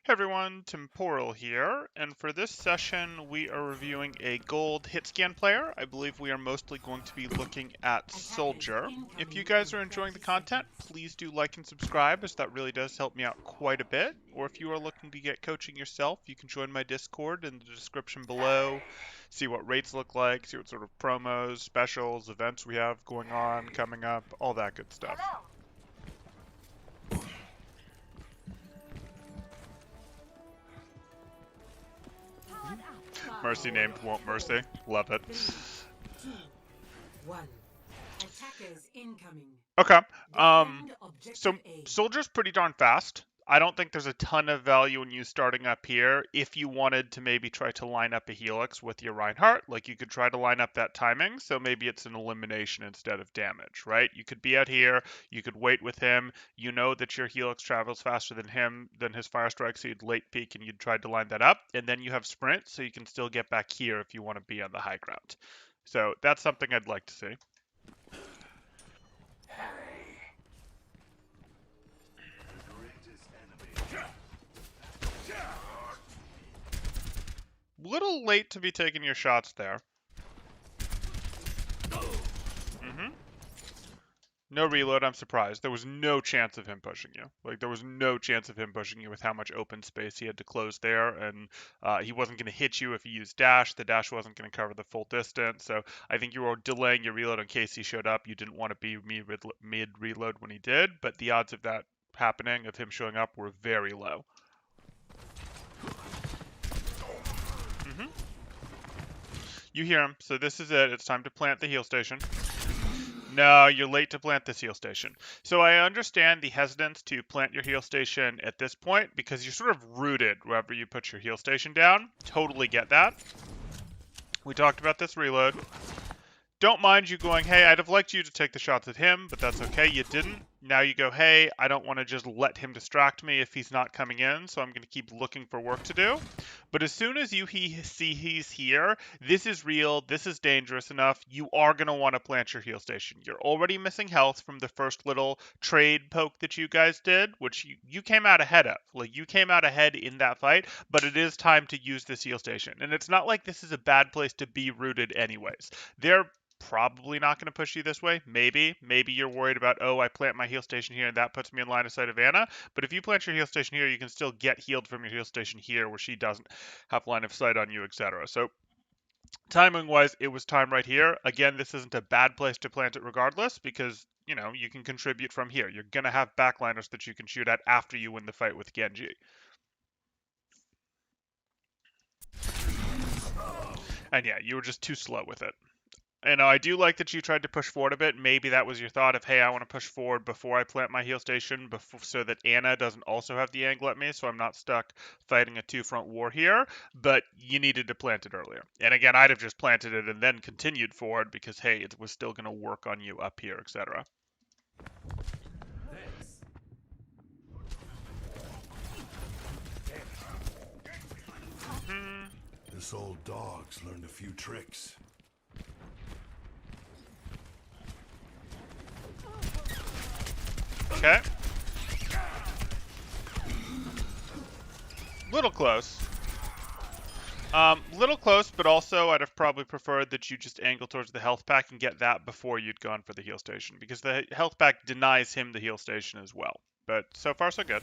Hey everyone, Temporal here, and for this session we are reviewing a gold hit scan player. I believe we are mostly going to be looking at Soldier. If you guys are enjoying the content, please do like and subscribe, as that really does help me out quite a bit. Or if you are looking to get coaching yourself, you can join my Discord in the description below, see what rates look like, see what sort of promos, specials, events we have going on, coming up, all that good stuff. Mercy named Won't Mercy. Love it. 3, 2, 1. Attackers incoming. Okay. Defend So objective A. Soldier's pretty darn fast. I don't think there's a ton of value in you starting up here. If you wanted to maybe try to line up a Helix with your Reinhardt, like you could try to line up that timing, so maybe it's an elimination instead of damage, right? You could be out here, you could wait with him, you know that your Helix travels faster than his Fire Strike, so you'd late peek and you'd try to line that up, and then you have Sprint, so you can still get back here if you want to be on the high ground. So that's something I'd like to see. Little late to be taking your shots there. No reload, I'm surprised. There was no chance of him pushing you. Like, there was no chance of him pushing you with how much open space he had to close there, and he wasn't going to hit you if he used dash. The dash wasn't going to cover the full distance, so I think you were delaying your reload in case he showed up. You didn't want to be mid-reload when he did, but the odds of that happening, of him showing up, were very low. You hear him, so this is it. It's time to plant the heal station. No, you're late to plant this heal station. So I understand the hesitance to plant your heal station at this point because you're sort of rooted wherever you put your heal station down. Totally get that. We talked about this reload. Don't mind you going, hey, I'd have liked you to take the shots at him, but that's okay, you didn't. Now you go, hey, I don't want to just let him distract me if he's not coming in, so I'm going to keep looking for work to do. But as soon as you see he's here, this is real, this is dangerous enough, you are going to want to plant your heal station. You're already missing health from the first little trade poke that you guys did, which you came out ahead of. Like, you came out ahead in that fight, but it is time to use this heal station. And it's not like this is a bad place to be rooted anyways. They're probably not going to push you this way. Maybe you're worried about, oh, I plant my heal station here and that puts me in line of sight of Anna. But if you plant your heal station here, you can still get healed from your heal station here where she doesn't have line of sight on you, etc. So timing wise, it was time right here. Again, this isn't a bad place to plant it regardless because, you know, you can contribute from here. You're going to have backliners that you can shoot at after you win the fight with Genji. And yeah, you were just too slow with it. You know, I do like that you tried to push forward a bit. Maybe that was your thought of, hey, I want to push forward before I plant my heal station so that Anna doesn't also have the angle at me, so I'm not stuck fighting a two-front war here. But you needed to plant it earlier. And again, I'd have just planted it and then continued forward because, hey, it was still going to work on you up here, etc. This old dog's learned a few tricks. Okay. Little close. Little close, but also I'd have probably preferred that you just angle towards the health pack and get that before you'd gone for the heal station, because the health pack denies him the heal station as well. But so far, so good.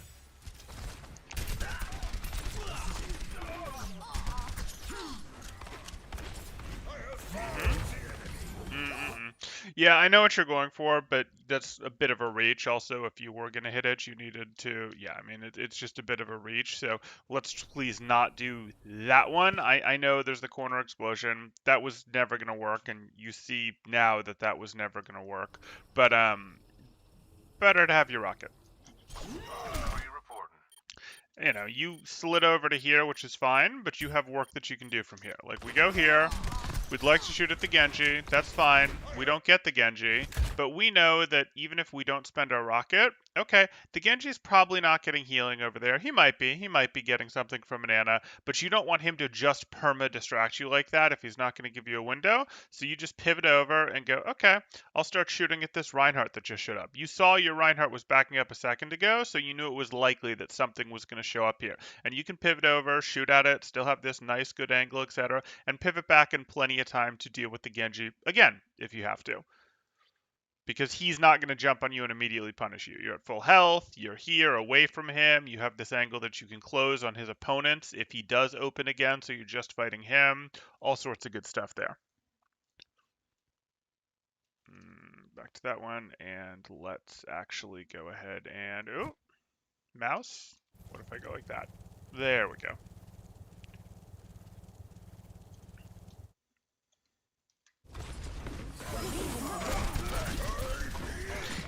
Yeah, I know what you're going for, but that's a bit of a reach. Also, if you were going to hit it, you needed to, yeah, I mean, it's just a bit of a reach. So let's please not do that one. I know there's the corner explosion. That was never going to work, and you see now that that was never going to work. But better to have your rocket. You know, you slid over to here, which is fine, but you have work that you can do from here. Like, we go here. We'd like to shoot at the Genji. That's fine. We don't get the Genji. But we know that even if we don't spend our rocket, Okay, the Genji's probably not getting healing over there. He might be. He might be getting something from an Ana, but you don't want him to just perma distract you like that if he's not going to give you a window. So you just pivot over and go, okay, I'll start shooting at this Reinhardt that just showed up. You saw your Reinhardt was backing up a second ago, so you knew it was likely that something was going to show up here. And you can pivot over, shoot at it, still have this nice good angle, etc., and pivot back in plenty of time to deal with the Genji again if you have to, because he's not going to jump on you and immediately punish you. You're at full health, you're here away from him, you have this angle that you can close on his opponents if he does open again, so you're just fighting him. All sorts of good stuff there. Back to that one, and let's actually go ahead and, oh, mouse. What if I go like that? There we go.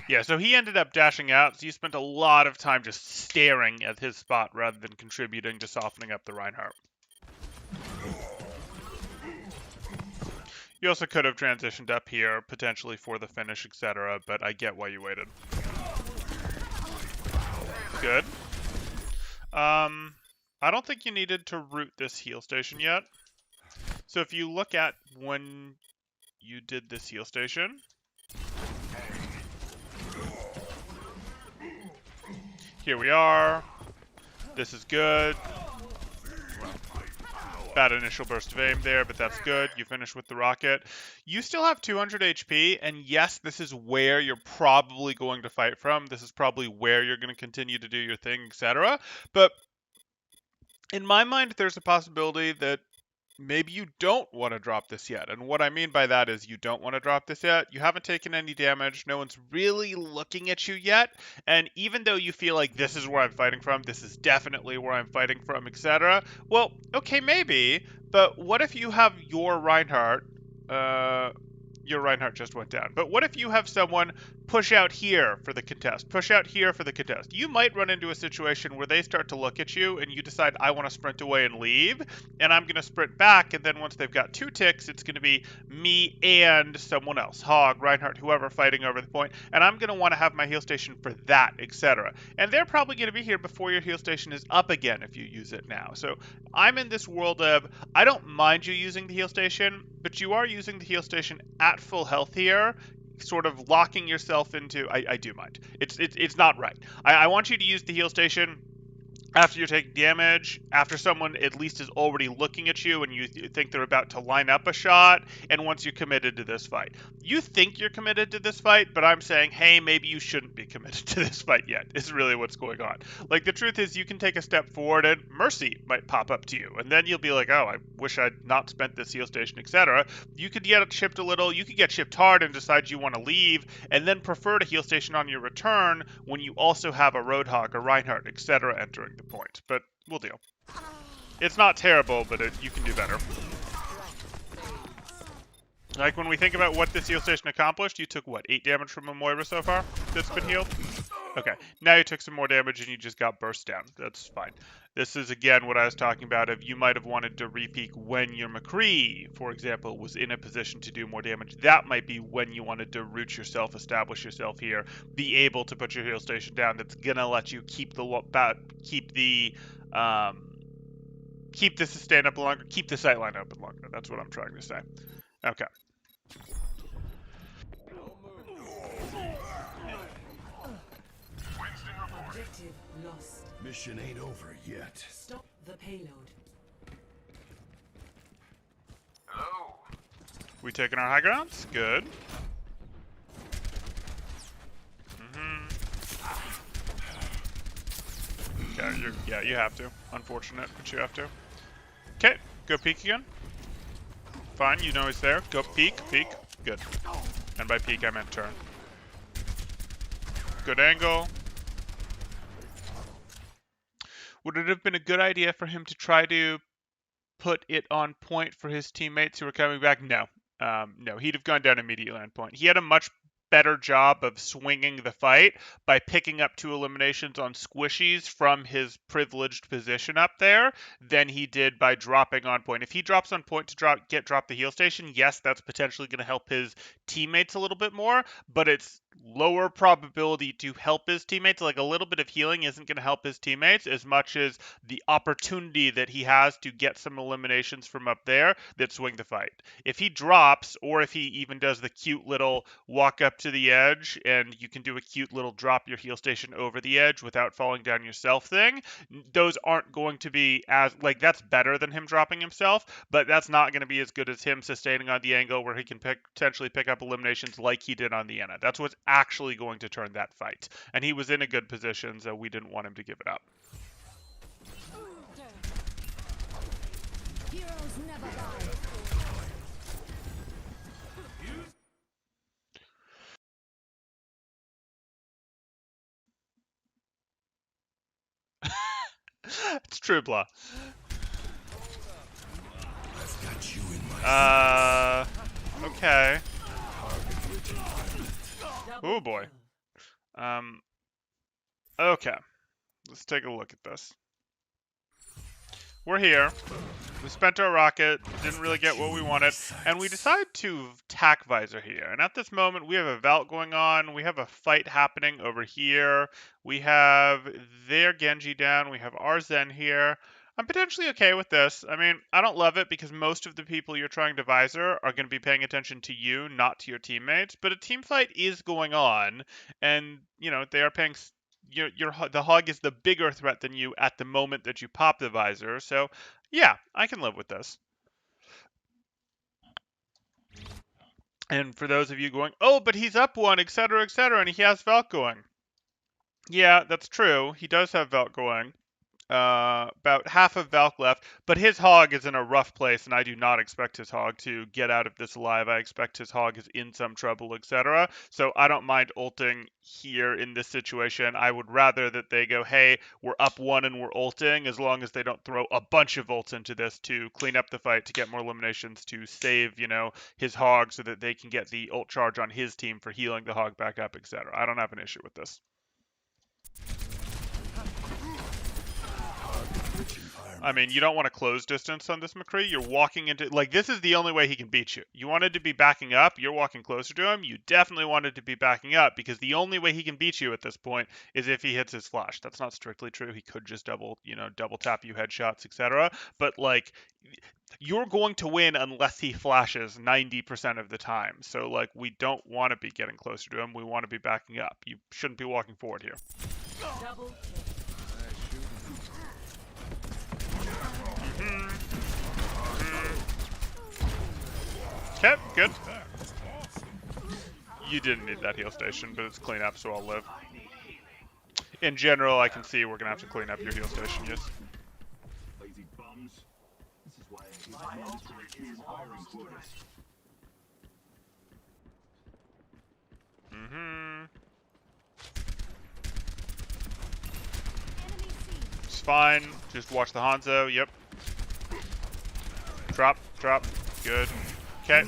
Yeah, so he ended up dashing out, so you spent a lot of time just staring at his spot rather than contributing to softening up the Reinhardt. You also could have transitioned up here, potentially for the finish, etc., but I get why you waited. Good. I don't think you needed to root this heal station yet. So if you look at when you did this heal station, here we are. This is good. Bad initial burst of aim there, but that's good. You finish with the rocket. You still have 200 HP, and yes, this is where you're probably going to fight from. This is probably where you're going to continue to do your thing, etc. But in my mind, there's a possibility that maybe you don't want to drop this yet. And what I mean by that is you don't want to drop this yet. You haven't taken any damage. No one's really looking at you yet. And even though you feel like this is where I'm fighting from, this is definitely where I'm fighting from, etc. Well, okay, maybe. But what if you have your Reinhardt? Your Reinhardt just went down. But what if you have someone push out here for the contest, push out here for the contest? You might run into a situation where they start to look at you and you decide, I want to sprint away and leave, and I'm going to sprint back, and then once they've got 2 ticks, it's going to be me and someone else, Hog, Reinhardt, whoever, fighting over the point, and I'm going to want to have my heal station for that, etc. And they're probably going to be here before your heal station is up again if you use it now. So I'm in this world of, I don't mind you using the heal station, but you are using the heal station at full health here, sort of locking yourself into, I do mind. It's not right. I want you to use the heal station after you're taking damage, after someone at least is already looking at you and you think they're about to line up a shot, and once you're committed to this fight. You think you're committed to this fight, but I'm saying, hey, maybe you shouldn't be committed to this fight yet, is really what's going on. Like, the truth is, you can take a step forward and Mercy might pop up to you, and then you'll be like, oh, I wish I'd not spent this heal station, etc. You could get chipped a little, you could get chipped hard and decide you want to leave, and then prefer to heal station on your return when you also have a Roadhog, a Reinhardt, etc. entering the point, but we'll deal. It's not terrible, but you can do better. Like, when we think about what this heal station accomplished, you took, what, 8 damage from a Moira so far that's been healed? Okay, now you took some more damage and you just got burst down. That's fine. This is, again, what I was talking about. If you might have wanted to repeak when your McCree, for example, was in a position to do more damage, that might be when you wanted to root yourself, establish yourself here, be able to put your heal station down. That's going to let you keep the sustain up longer, keep the sightline open longer. That's what I'm trying to say. Okay. Objective lost. Mission ain't over yet. Stop the payload. We taking our high grounds? Good. Yeah, you have to. Unfortunate, but you have to. Okay, go peek again. Fine, you know he's there. Go peek, peek. Good. And by peek, I meant turn. Good angle. Would it have been a good idea for him to try to put it on point for his teammates who were coming back? No. No, he'd have gone down immediately on point. He had a much better job of swinging the fight by picking up 2 eliminations on squishies from his privileged position up there than he did by dropping on point. If he drops on point to drop the heal station, yes, that's potentially going to help his teammates a little bit more, but it's lower probability to help his teammates. Like, a little bit of healing isn't going to help his teammates as much as the opportunity that he has to get some eliminations from up there that swing the fight. If he drops, or if he even does the cute little walk up to the edge and you can do a cute little drop your heal station over the edge without falling down yourself thing, those aren't going to be as, like, that's better than him dropping himself, but that's not going to be as good as him sustaining on the angle where he can potentially pick up eliminations like he did on the Ana. That's what's actually going to turn that fight. And he was in a good position, so we didn't want him to give it up. Heroes never die. It's true, blah. I've got you in my Okay. Oh boy. Okay. Let's take a look at this. We're here. We spent our rocket, didn't really get what we wanted, and we decide to tack visor here. And at this moment, we have a Velt going on. We have a fight happening over here. We have their Genji down. We have our Zen here. I'm potentially okay with this. I mean, I don't love it because most of the people you're trying to visor are going to be paying attention to you, not to your teammates. But a team fight is going on, and, you know, they are paying... the hog is the bigger threat than you at the moment that you pop the visor. So, yeah, I can live with this. And for those of you going, oh, but he's up one, etc., and he has Valk going. Yeah, that's true. He does have Valk going. About half of Valk left, but his hog is in a rough place, and I do not expect his hog to get out of this alive. I expect his hog is in some trouble, etc. So I don't mind ulting here in this situation. I would rather that they go, hey, we're up one and we're ulting, as long as they don't throw a bunch of ults into this to clean up the fight, to get more eliminations, to save, you know, his hog so that they can get the ult charge on his team for healing the hog back up, etc. I don't have an issue with this. I mean, you don't want to close distance on this McCree. You're walking into... Like, this is the only way he can beat you. You wanted to be backing up. You're walking closer to him. You definitely wanted to be backing up, because the only way he can beat you at this point is if he hits his flash. That's not strictly true. He could just double tap you headshots, etc. But, like, you're going to win unless he flashes 90% of the time. So, like, we don't want to be getting closer to him. We want to be backing up. You shouldn't be walking forward here. Double kill. Okay, good. You didn't need that heal station, but it's clean up, so I'll live. In general, I can see we're gonna have to clean up your heal station, yes. It's fine. Just watch the Hanzo. Yep. Drop. Good. Okay.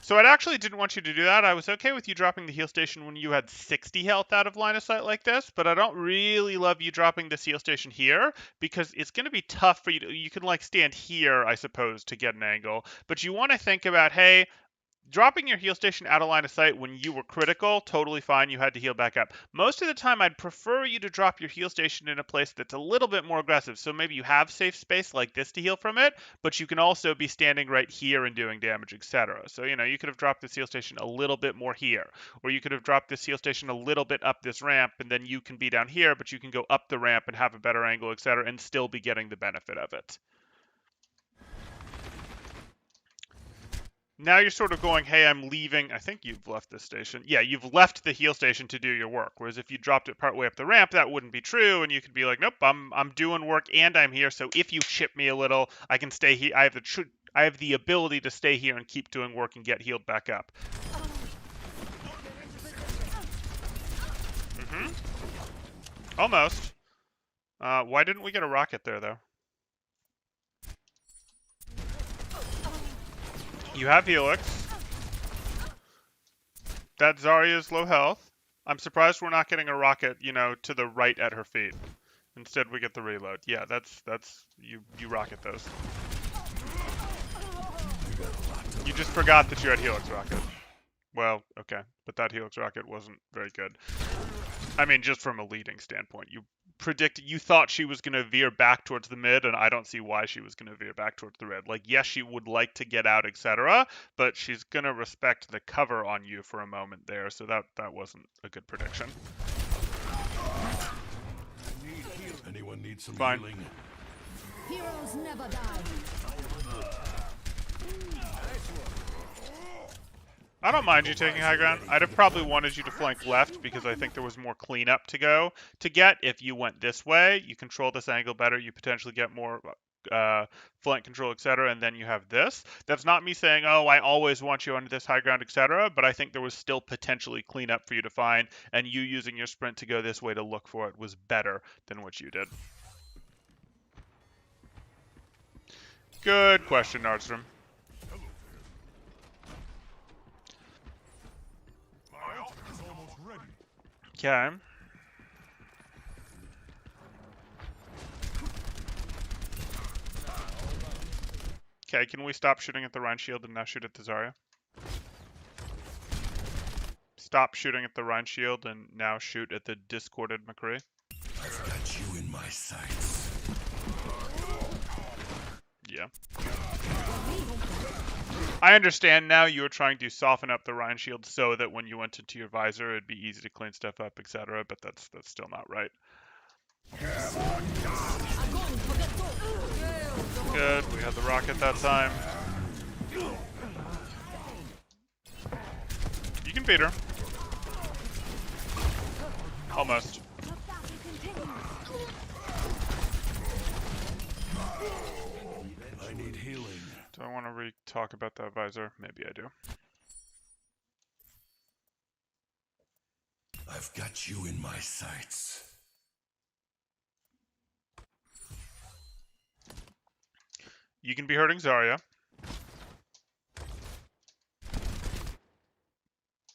So I actually didn't want you to do that. I was okay with you dropping the heal station when you had 60 health out of line of sight like this, but I don't really love you dropping this heal station here, because it's going to be tough for you to... You can, like, stand here, I suppose, to get an angle, but you want to think about, hey, dropping your heal station out of line of sight when you were critical, totally fine, you had to heal back up. Most of the time, I'd prefer you to drop your heal station in a place that's a little bit more aggressive. So maybe you have safe space like this to heal from it, but you can also be standing right here and doing damage, etc. So, you know, you could have dropped this heal station a little bit more here, or you could have dropped this heal station a little bit up this ramp, and then you can be down here, but you can go up the ramp and have a better angle, etc., and still be getting the benefit of it. Now you're sort of going, hey, I'm leaving. I think you've left this station. Yeah, you've left the heal station to do your work. Whereas if you dropped it partway up the ramp, that wouldn't be true. And you could be like, nope, I'm doing work and I'm here. So if you chip me a little, I can stay here. I have the ability to stay here and keep doing work and get healed back up. Almost. Why didn't we get a rocket there, though? You have Helix. That Zarya's low health. I'm surprised we're not getting a rocket, you know, to the right at her feet. Instead, we get the reload. Yeah, that's you rocket those. You just forgot that you had Helix rocket. Well, okay, but that Helix rocket wasn't very good. I mean, just from a leading standpoint, you thought she was going to veer back towards the mid, and I don't see why she was going to veer back towards the red. Like, yes, she would like to get out, etc., but she's going to respect the cover on you for a moment there, so that wasn't a good prediction. Anyone need some Fine. healing? Heroes never die. I don't mind you taking high ground. I'd have probably wanted you to flank left because I think there was more cleanup to get. If you went this way, you control this angle better. You potentially get more flank control, etc. And then you have this. That's not me saying, oh, I always want you under this high ground, etc. But I think there was still potentially cleanup for you to find, and you using your sprint to go this way to look for it was better than what you did. Good question, Nordstrom. Okay. Okay, can we stop shooting at the Rhine Shield and now shoot at the Zarya? Stop shooting at the Rhine Shield and now shoot at the discorded McCree. I've got you in my sights. Yeah. I understand now you were trying to soften up the Rhine Shield so that when you went into your visor, it'd be easy to clean stuff up, etc. But that's still not right. Good. We had the rocket that time. You can beat her. Almost. I need healing. Do I want to talk about that visor? Maybe I do. I've got you in my sights. You can be hurting Zarya.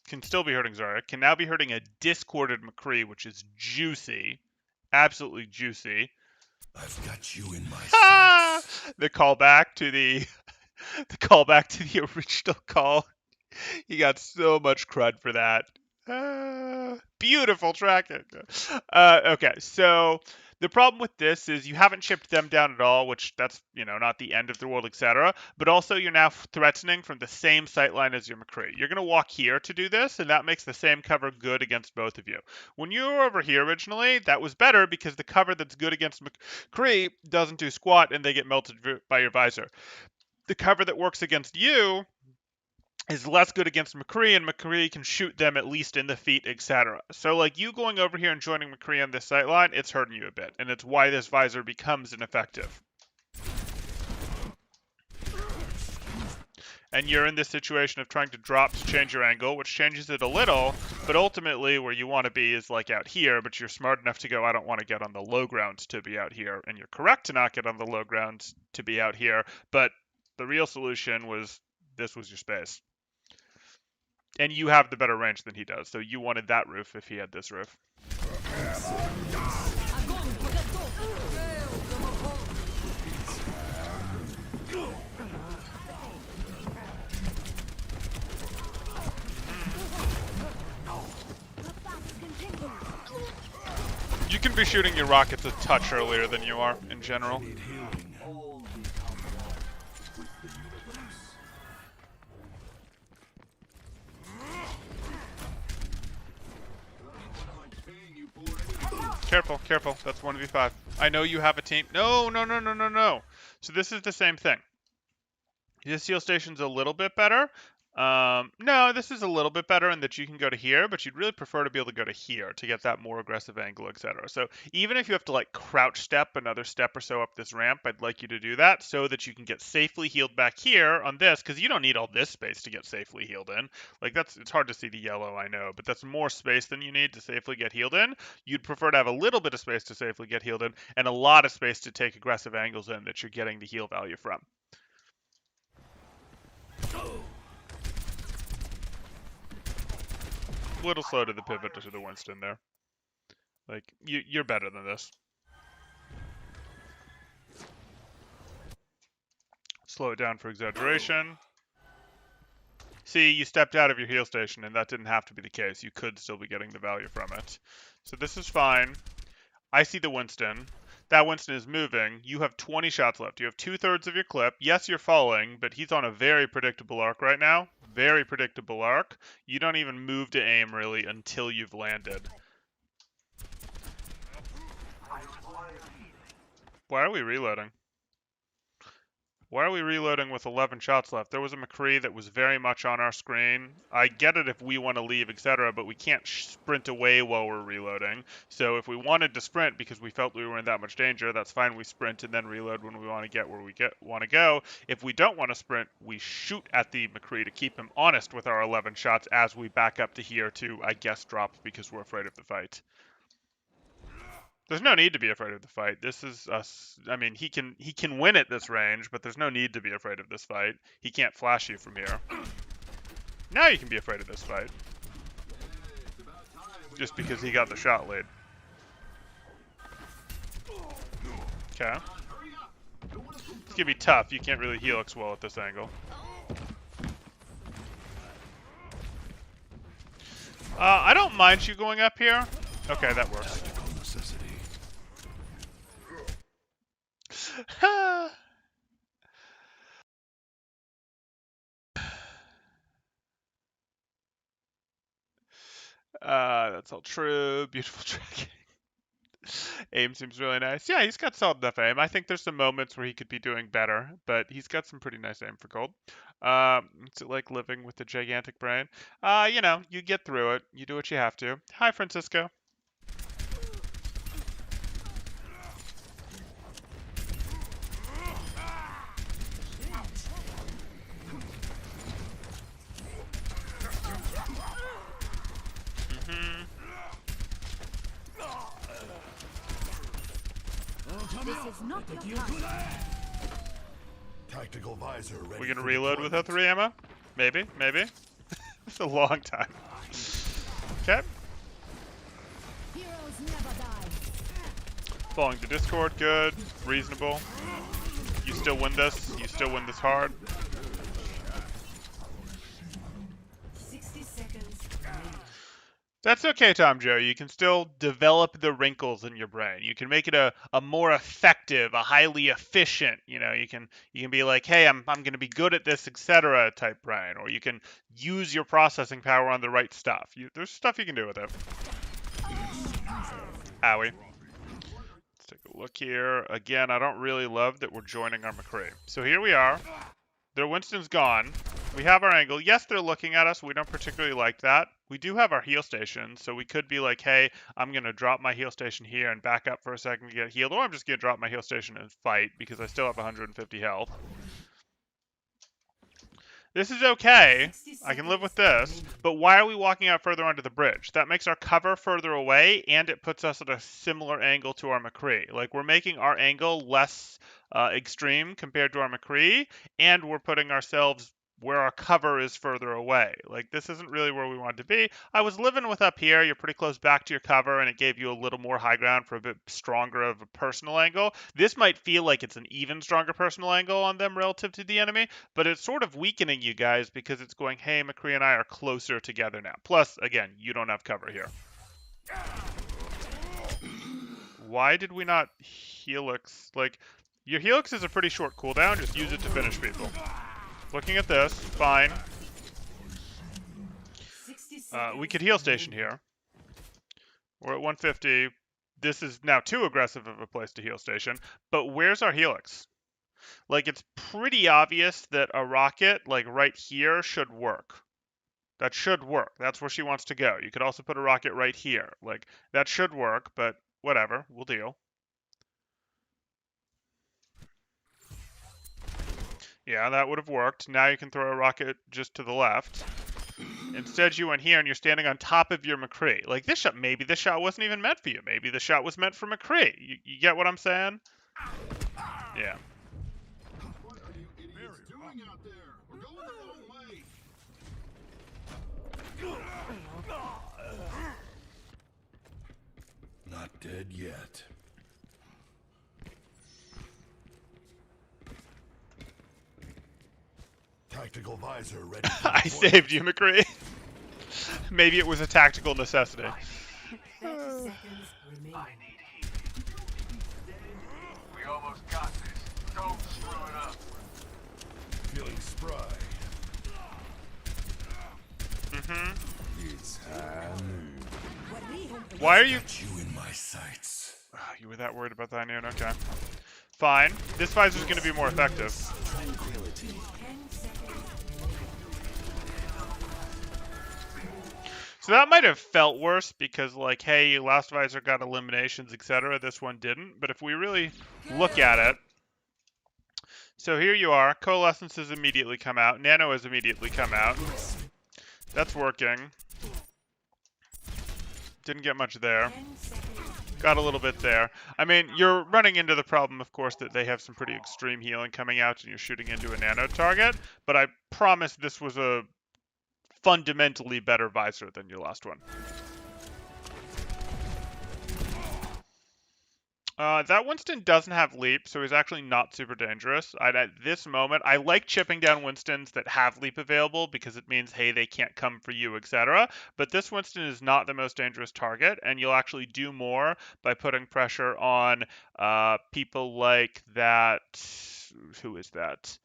Can still be hurting Zarya. Can now be hurting a discorded McCree, which is juicy. Absolutely juicy. I've got you in my sights. The callback to the original call. He got so much crud for that. Beautiful tracking. Okay, so the problem with this is you haven't chipped them down at all, which that's, not the end of the world, etc. But also you're now threatening from the same sightline as your McCree. You're going to walk here to do this, and that makes the same cover good against both of you. When you were over here originally, that was better because the cover that's good against McCree doesn't do squat and they get melted by your visor. The cover that works against you is less good against McCree, and McCree can shoot them at least in the feet, etc. So, like, you going over here and joining McCree on this sightline, it's hurting you a bit, and it's why this visor becomes ineffective. And you're in this situation of trying to drop to change your angle, which changes it a little, but ultimately where you want to be is like out here, but you're smart enough to go, I don't want to get on the low grounds to be out here, and you're correct to not get on the low grounds to be out here, but the real solution was this was your space. And you have the better range than he does, so you wanted that roof if he had this roof. You can be shooting your rockets a touch earlier than you are in general. Need healing. Careful, careful. That's 1v5. I know you have a team. No. So this is the same thing. This heal station's a little bit better. No, this is a little bit better in that you can go to here, but you'd really prefer to be able to go to here to get that more aggressive angle, etc. So even if you have to like crouch step another step or so up this ramp, I'd like you to do that so that you can get safely healed back here on this, because you don't need all this space to get safely healed in. Like it's hard to see the yellow, I know, but that's more space than you need to safely get healed in. You'd prefer to have a little bit of space to safely get healed in and a lot of space to take aggressive angles in that you're getting the heal value from. little slow to the pivot to the Winston there. Like, you're better than this. Slow it down for exaggeration. See, you stepped out of your heal station, and that didn't have to be the case. You could still be getting the value from it. So this is fine. I see the Winston. That Winston is moving. You have 20 shots left. You have 2/3 of your clip. Yes, you're falling, but he's on a very predictable arc right now. Very predictable arc. You don't even move to aim, really, until you've landed. Why are we reloading? Why are we reloading with 11 shots left? There was a McCree that was very much on our screen. I get it if we want to leave, etc., but we can't sprint away while we're reloading. So if we wanted to sprint because we felt we were in that much danger, that's fine. We sprint and then reload when we want to get where we want to go. If we don't want to sprint, we shoot at the McCree to keep him honest with our 11 shots as we back up to here to, I guess, drop because we're afraid of the fight. There's no need to be afraid of the fight. This is us. I mean, he can win at this range, but there's no need to be afraid of this fight. He can't flash you from here. Now you can be afraid of this fight. Just because he got the shot lead. Okay. It's gonna be tough. You can't really helix well at this angle. I don't mind you going up here. Okay, that works. That's all true. Beautiful tracking. Aim seems really nice. Yeah, he's got solid enough aim. I think there's some moments where he could be doing better, but he's got some pretty nice aim for gold. It's like living with a gigantic brain. You know, you get through it. You do what you have to. Hi, Francisco. This is not your time. Tactical visor ready. We gonna reload with O3 ammo? Maybe, maybe. It's a long time. Okay. Heroes never die. Falling to Discord, good, reasonable. You still win this. You still win this hard. 60 seconds. That's okay, Tom Joe. You can still develop the wrinkles in your brain. You can make it a more effective, a highly efficient, you know, you can be like, hey, I'm gonna be good at this, etc. type brain. Or you can use your processing power on the right stuff. There's stuff you can do with it. Owie. Let's take a look here. Again, I don't really love that we're joining our McCree. So here we are. Their Winston's gone. We have our angle. Yes, they're looking at us. We don't particularly like that. We do have our heal station, so we could be like, hey, I'm going to drop my heal station here and back up for a second to get healed, or I'm just going to drop my heal station and fight because I still have 150 health. This is okay. I can live with this, but why are we walking out further onto the bridge? That makes our cover further away, and it puts us at a similar angle to our McCree. Like, we're making our angle less extreme compared to our McCree, and we're putting ourselves where our cover is further away. Like, this isn't really where we wanted to be. I was living with up here. You're pretty close back to your cover, and it gave you a little more high ground for a bit stronger of a personal angle. This might feel like it's an even stronger personal angle on them relative to the enemy, but it's sort of weakening you guys because it's going, hey, McCree and I are closer together now. Plus, again, you don't have cover here. Why did we not helix? Like, your helix is a pretty short cooldown. Just use it to finish people. Looking at this, fine. We could heal station here. We're at 150. This is now too aggressive of a place to heal station. But where's our helix? Like, it's pretty obvious that a rocket, like right here, should work. That should work. That's where she wants to go. You could also put a rocket right here. Like, that should work, but whatever. We'll deal. Yeah, that would have worked. Now you can throw a rocket just to the left. Instead, you went here and you're standing on top of your McCree. Like, this shot, maybe this shot wasn't even meant for you. Maybe the shot was meant for McCree. You get what I'm saying? Yeah. What are you idiots doing out there? We're going the wrong way. Not dead yet. Tactical visor ready. I saved you, McCree. Maybe it was a tactical necessity. 30 seconds remaining. We almost got this. Don't screw it up. Feeling spry. It's Why are you... you in my sights. Oh, you were that worried about that noon? Okay. Fine. This visor's going to be more effective. 10 seconds. So that might have felt worse because, like, hey, your last visor got eliminations, etc. This one didn't. But if we really look at it, so here you are. Coalescence has immediately come out. Nano has immediately come out. That's working. Didn't get much there. 10 seconds. Got a little bit there. I mean, you're running into the problem, of course, that they have some pretty extreme healing coming out and you're shooting into a nano target. But I promise this was a fundamentally better visor than your last one. That Winston doesn't have leap, so he's actually not super dangerous. At this moment, I like chipping down Winstons that have leap available because it means, hey, they can't come for you, etc. But this Winston is not the most dangerous target, and you'll actually do more by putting pressure on people like that. Who is that?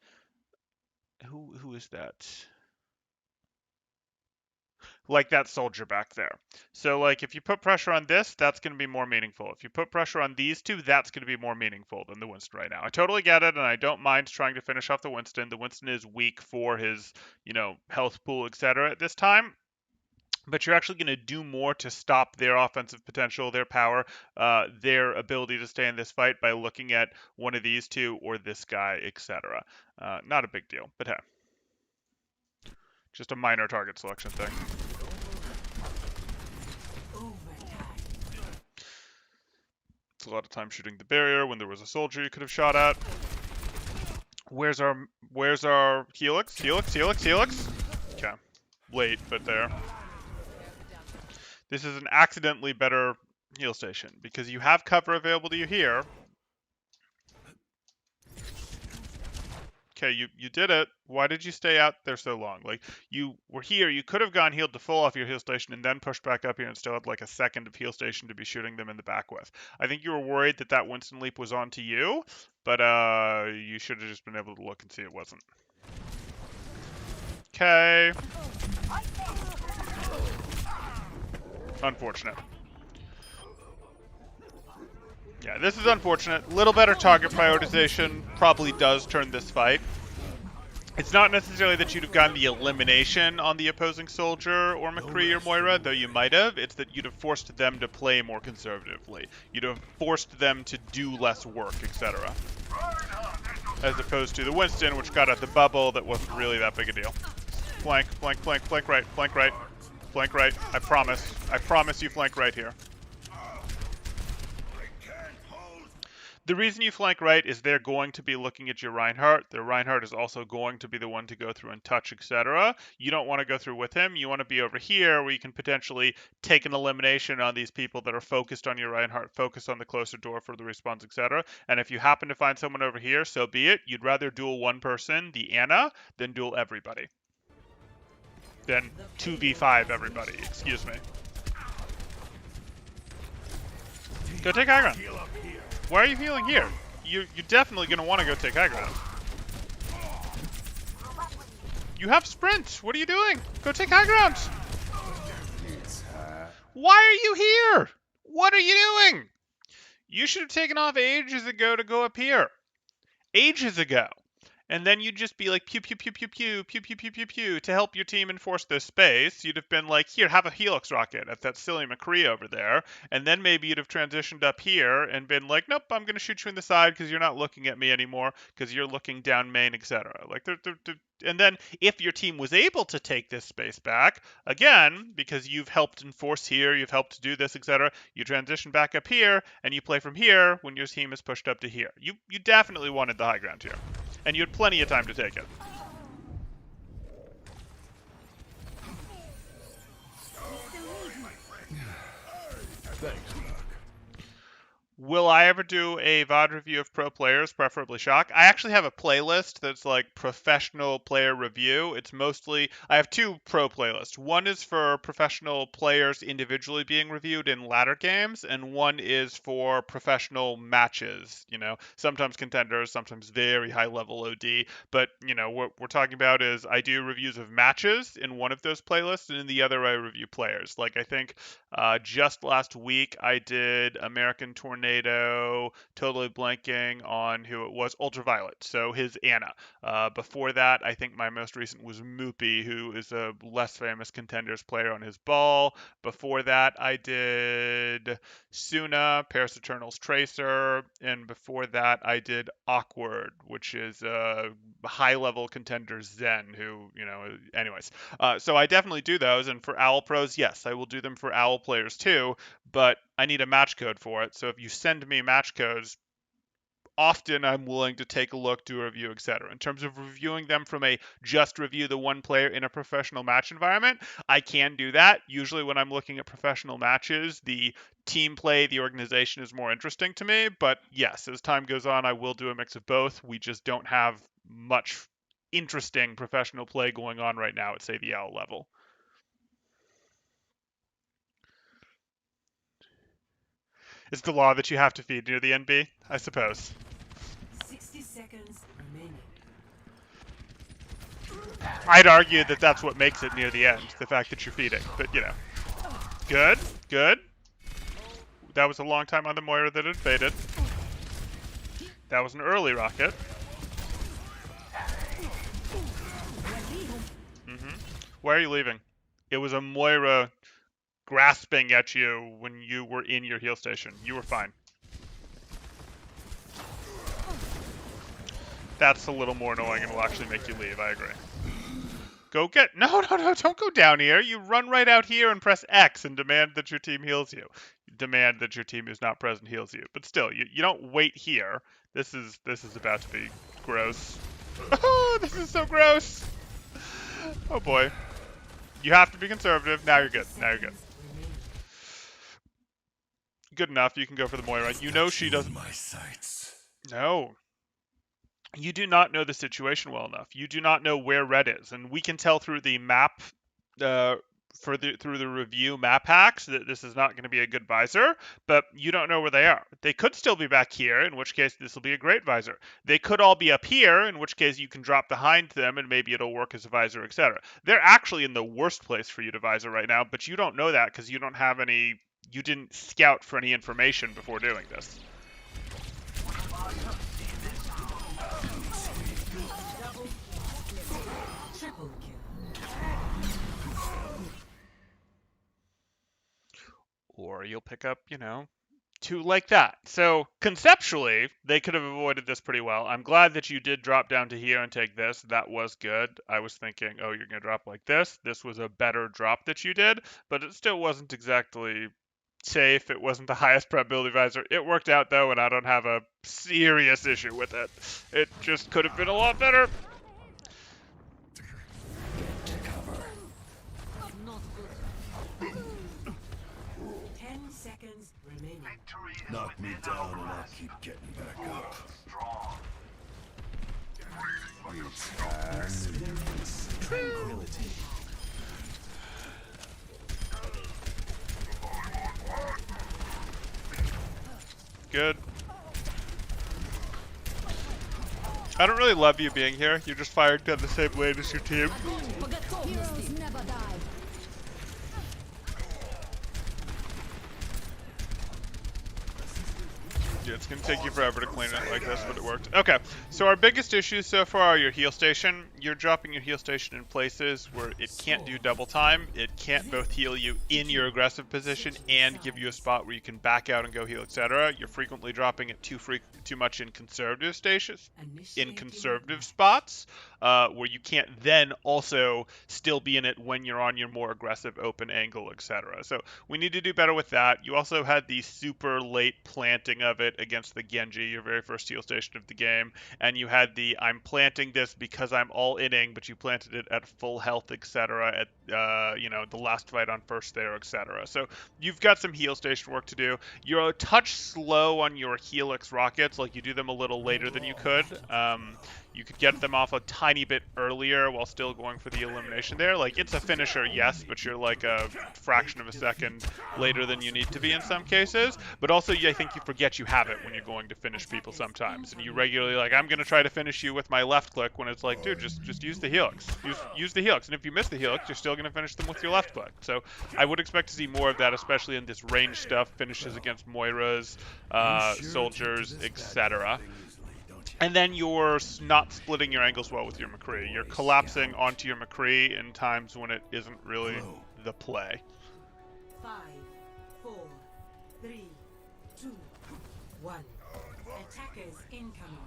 Who is that? Like that soldier back there. So like if you put pressure on this, that's going to be more meaningful. If you put pressure on these two, that's going to be more meaningful than the Winston right now. I totally get it, and I don't mind trying to finish off the Winston. The Winston is weak for his, health pool, etc. at this time. But you're actually going to do more to stop their offensive potential, their power, their ability to stay in this fight by looking at one of these two or this guy, etc. Not a big deal, but hey. Just a minor target selection thing. It's a lot of time shooting the barrier when there was a soldier you could have shot at. Where's our helix? Helix? Okay. Late, but there. This is an accidentally better heal station because you have cover available to you here. Okay, you did it. Why did you stay out there so long? Like, you were here, you could have gone healed to full off your heal station and then pushed back up here and still had like a second of heal station to be shooting them in the back with. I think you were worried that that Winston leap was onto you, but you should have just been able to look and see it wasn't. Okay. Unfortunate. Yeah, this is unfortunate. Little better target prioritization probably does turn this fight. It's not necessarily that you'd have gotten the elimination on the opposing soldier or McCree or Moira, though you might have. It's that you'd have forced them to play more conservatively. You'd have forced them to do less work, etc. As opposed to the Winston, which got at the bubble that wasn't really that big a deal. Flank right, flank right. I promise you flank right here. The reason you flank right is they're going to be looking at your Reinhardt. Their Reinhardt is also going to be the one to go through and touch, etc. You don't want to go through with him. You want to be over here where you can potentially take an elimination on these people that are focused on your Reinhardt, focused on the closer door for the respawns, etc. And if you happen to find someone over here, so be it. You'd rather duel one person, the Anna, than duel everybody. Then 2v5 everybody, excuse me. Go take high ground. Why are you healing here? You're definitely going to want to go take high ground. You have sprint. What are you doing? Go take high ground. Why are you here? What are you doing? You should have taken off ages ago to go up here. Ages ago. And then you'd just be like, pew, pew, pew, pew, pew, pew, pew, pew, pew, pew, to help your team enforce this space. You'd have been like, here, have a Helix rocket at that silly McCree over there. And then maybe you'd have transitioned up here and been like, nope, I'm going to shoot you in the side because you're not looking at me anymore because you're looking down main, etc. Like, and then if your team was able to take this space back, again, because you've helped enforce here, you've helped do this, etc., you transition back up here and you play from here when your team is pushed up to here. You definitely wanted the high ground here. And you had plenty of time to take it. Thanks, Doc. Will I ever do a VOD review of pro players, preferably Shock? I actually have a playlist that's like professional player review. It's mostly, I have two pro playlists. One is for professional players individually being reviewed in ladder games, and one is for professional matches, sometimes contenders, sometimes very high level OD. But, what we're talking about is I do reviews of matches in one of those playlists, and in the other, I review players. Like, I think just last week, I did American Tornado, totally blanking on who it was, Ultraviolet, so his Anna. Before that, I think my most recent was Moopy, who is a less famous contenders player on his ball. Before that, I did Suna, Paris Eternals Tracer, and before that, I did Awkward, which is a high-level contender Zen, who, anyways. So I definitely do those, and for Owl Pros, yes, I will do them for Owl players too, but I need a match code for it. So if you send me match codes, often I'm willing to take a look, do a review, etc. In terms of reviewing them from a just review the one player in a professional match environment, I can do that. Usually when I'm looking at professional matches, the team play, the organization is more interesting to me. But yes, as time goes on, I will do a mix of both. We just don't have much interesting professional play going on right now at, say, the L level. It's the law that you have to feed near the NB, I suppose. 60 seconds remaining. I'd argue that that's what makes it near the end, the fact that you're feeding. But, Good, good. That was a long time on the Moira that had faded. That was an early rocket. Why are you leaving? It was a Moira grasping at you when you were in your heal station. You were fine. That's a little more annoying and will actually make you leave. I agree. Go get... No, don't go down here. You run right out here and press X and demand that your team heals you. Demand that your team who's not present heals you. But still, you don't wait here. This is about to be gross. Oh, this is so gross. Oh boy. You have to be conservative. Now you're good. Now you're good. Good enough. You can go for the Moira. You know she doesn't... My sights. No. You do not know the situation well enough. You do not know where red is. And we can tell through the map, through the review map hacks that this is not going to be a good visor, but you don't know where they are. They could still be back here, in which case this will be a great visor. They could all be up here, in which case you can drop behind them and maybe it'll work as a visor, etc. They're actually in the worst place for you to visor right now, but you don't know that because you don't have any... You didn't scout for any information before doing this. Triple kill. Or you'll pick up, two like that. So conceptually, they could have avoided this pretty well. I'm glad that you did drop down to here and take this. That was good. I was thinking, oh, you're going to drop like this. This was a better drop that you did, but it still wasn't exactly safe. It wasn't the highest probability visor. It worked out, though, and I don't have a serious issue with it. It just could have been a lot better. Get to cover. 10 seconds remaining. Knock me down and I'll keep getting back up. Tranquility. Good. I don't really love you being here. You're just firing down the same lane as your team. Heroes never die. Yeah, it's gonna take you forever to clean it like this, but it worked. Okay, so our biggest issues so far are your heal station. You're dropping your heal station in places where it can't do double time. It can't both heal you in your aggressive position and give you a spot where you can back out and go heal, etc. You're frequently dropping it too much in conservative stations, in conservative spots, where you can't then also still be in it when you're on your more aggressive open angle, etc. So we need to do better with that. You also had the super late planting of it it against the Genji, your very first heal station of the game, and you had the I'm planting this because I'm all inning, but you planted it at full health, etc. At the last fight on first there, etc. So you've got some heal station work to do. You're a touch slow on your Helix rockets, like you do them a little later than you could. You could get them off a tiny bit earlier while still going for the elimination there. Like, it's a finisher, yes, but you're like a fraction of a second later than you need to be in some cases. But also, I think you forget you have it when you're going to finish people sometimes. And you regularly, like, I'm going to try to finish you with my left click when it's like, dude, just use the Helix. Use the Helix. And if you miss the Helix, you're still going to finish them with your left click. So I would expect to see more of that, especially in this range stuff, finishes against Moiras, soldiers, etc. And then you're not splitting your angles well with your McCree. You're collapsing onto your McCree in times when it isn't really the play. 5, 4, 3, 2, 1. Attackers incoming.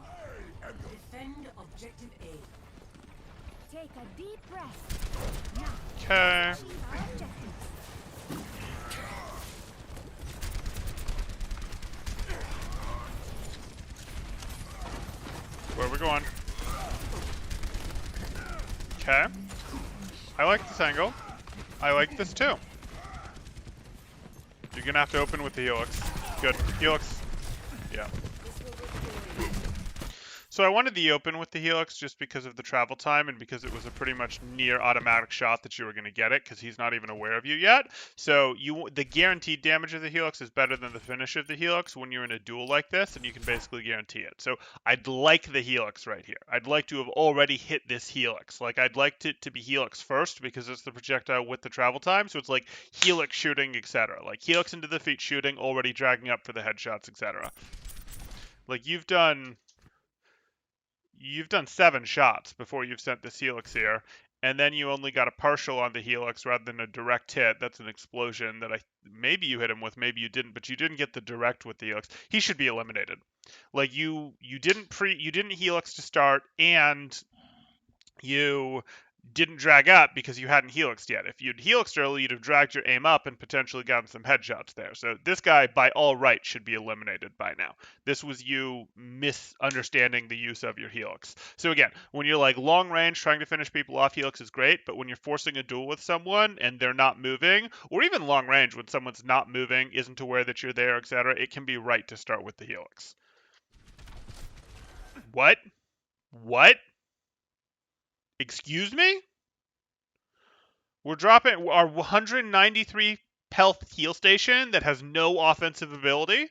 Defend objective A. Take a deep breath. Now, Okay. achieve our objectives. Where are we going? Okay. I like this angle. I like this too. You're gonna have to open with the Helix. Good. Helix. Yeah. So I wanted the open with the Helix just because of the travel time and because it was a pretty much near automatic shot that you were going to get it because he's not even aware of you yet. So the guaranteed damage of the Helix is better than the finish of the Helix when you're in a duel like this, and you can basically guarantee it. So I'd like the Helix right here. I'd like to have already hit this Helix. Like, I'd like it to be Helix first because it's the projectile with the travel time. So it's like Helix shooting, etc. Like Helix into the feet shooting, already dragging up for the headshots, etc. Like you've done 7 shots before you've sent this Helix here, and then you only got a partial on the Helix rather than a direct hit. That's an explosion that maybe you hit him with, maybe you didn't, but you didn't get the direct with the Helix. He should be eliminated. Like you didn't Helix to start, and you didn't drag up because you hadn't helixed yet. If you'd helixed early, you'd have dragged your aim up and potentially gotten some headshots there. So this guy, by all rights, should be eliminated by now. This was you misunderstanding the use of your helix. So again, when you're like long range, trying to finish people off, helix is great, but when you're forcing a duel with someone and they're not moving, or even long range when someone's not moving, isn't aware that you're there, etc., it can be right to start with the helix. What? What? Excuse me? We're dropping our 193 health heal station that has no offensive ability.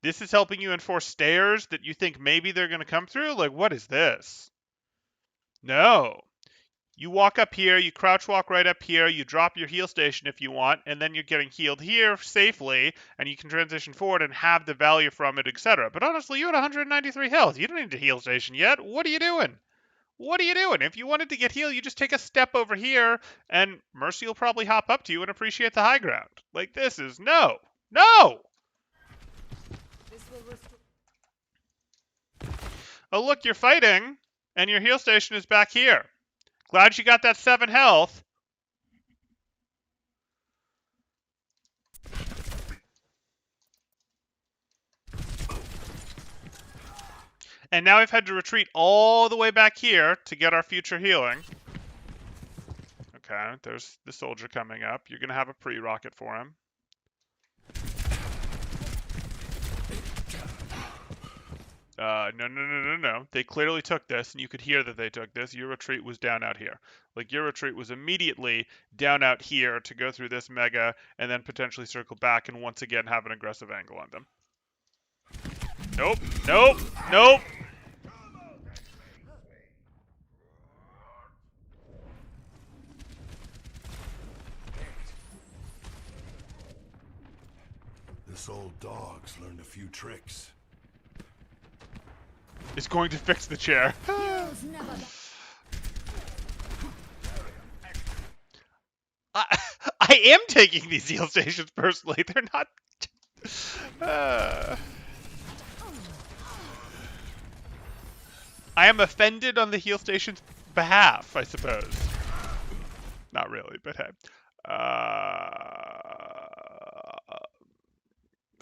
This is helping you enforce stairs that you think maybe they're going to come through? Like, what is this? No. You walk up here, you crouch walk right up here, you drop your heal station if you want, and then you're getting healed here safely, and you can transition forward and have the value from it, etc. But honestly, you had 193 health. You don't need a heal station yet. What are you doing? What are you doing? If you wanted to get healed, you just take a step over here, and Mercy will probably hop up to you and appreciate the high ground. Like, this is no. No! Oh, look, you're fighting, and your heal station is back here. Glad you got that 7 health. And now I've had to retreat all the way back here to get our future healing. Okay, there's the soldier coming up. You're going to have a pre-rocket for him. No. They clearly took this, and you could hear that they took this. Your retreat was down out here. Like, your retreat was immediately down out here to go through this mega, and then potentially circle back and once again have an aggressive angle on them. Nope. Nope. Nope. This old dog's learned a few tricks. Is going to fix the chair. Heroes never die. I am taking these heal stations personally. They're not... I am offended on the heal station's behalf, I suppose. Not really, but hey.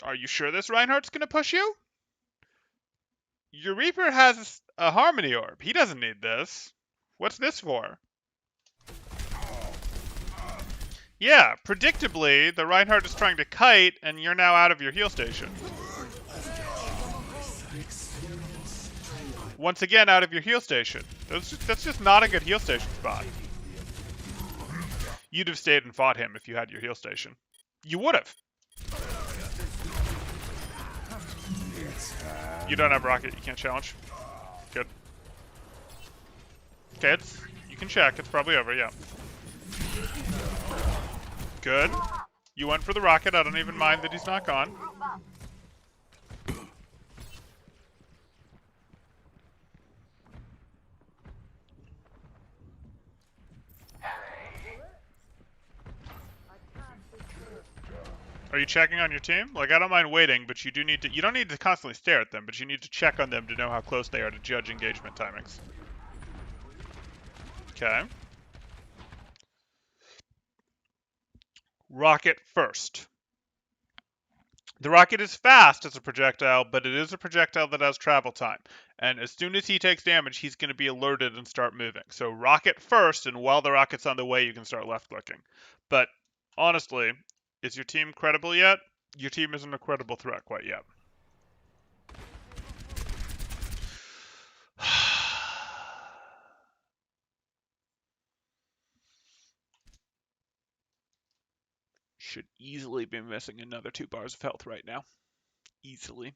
Are you sure this Reinhardt's gonna push you? Your Reaper has a Harmony Orb. He doesn't need this. What's this for? Yeah, predictably, the Reinhardt is trying to kite, and you're now out of your heal station. Once again, out of your heal station. That's just not a good heal station spot. You'd have stayed and fought him if you had your heal station. You would have. You don't have rocket. You can't challenge. Good. Okay, you can check. It's probably over, yeah. Good. You went for the rocket. I don't even mind that he's not gone. Are you checking on your team? Like, I don't mind waiting, but you don't need to constantly stare at them, but you need to check on them to know how close they are to judge engagement timings. Okay. Rocket first. The rocket is fast as a projectile, but it is a projectile that has travel time. And as soon as he takes damage, he's going to be alerted and start moving. So rocket first, and while the rocket's on the way, you can start left clicking. But honestly, is your team credible yet? Your team isn't a credible threat quite yet. Should easily be missing another 2 bars of health right now. Easily.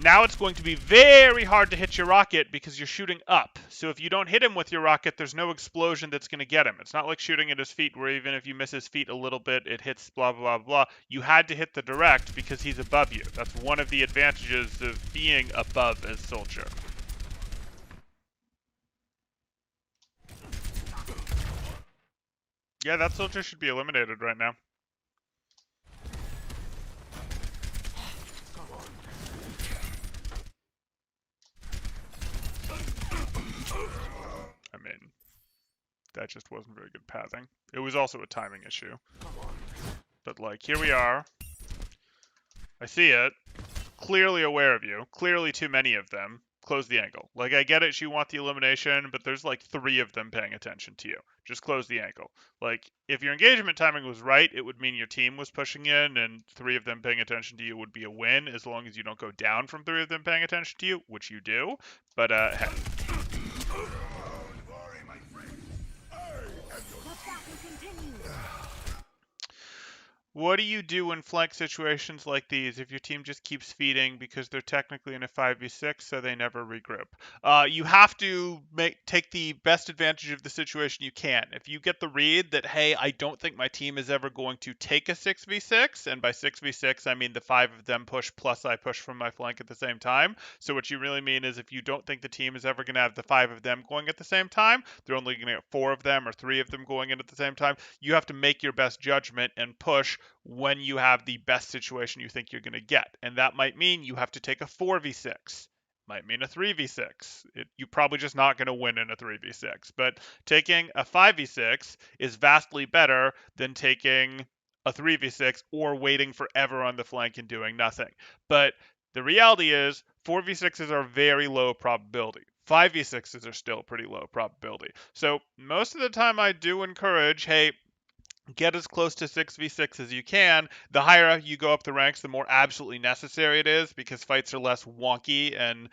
Now it's going to be very hard to hit your rocket because you're shooting up. So if you don't hit him with your rocket, there's no explosion that's going to get him. It's not like shooting at his feet where even if you miss his feet a little bit, it hits blah, blah, blah. You had to hit the direct because he's above you. That's one of the advantages of being above as Soldier. Yeah, that Soldier should be eliminated right now. I mean, that just wasn't very good pathing. It was also a timing issue. But, like, here we are. I see it. Clearly aware of you. Clearly too many of them. Close the angle. Like, I get it, you want the elimination, but there's like 3 of them paying attention to you. Just close the angle. Like, if your engagement timing was right, it would mean your team was pushing in, and 3 of them paying attention to you would be a win, as long as you don't go down from 3 of them paying attention to you, which you do. But, hey. What do you do in flank situations like these if your team just keeps feeding because they're technically in a 5v6, so they never regroup? You have to take the best advantage of the situation you can. If you get the read that, hey, I don't think my team is ever going to take a 6v6, and by 6v6 I mean the 5 of them push plus I push from my flank at the same time. So what you really mean is if you don't think the team is ever going to have the 5 of them going at the same time, they're only going to get 4 of them or 3 of them going in at the same time, you have to make your best judgment and push when you have the best situation you think you're going to get. And that might mean you have to take a 4v6. Might mean a 3v6. You're probably just not going to win in a 3v6. But taking a 5v6 is vastly better than taking a 3v6 or waiting forever on the flank and doing nothing. But the reality is 4v6s are very low probability. 5v6s are still pretty low probability. So most of the time I do encourage, hey, get as close to 6v6 as you can. The higher you go up the ranks, the more absolutely necessary it is because fights are less wonky and,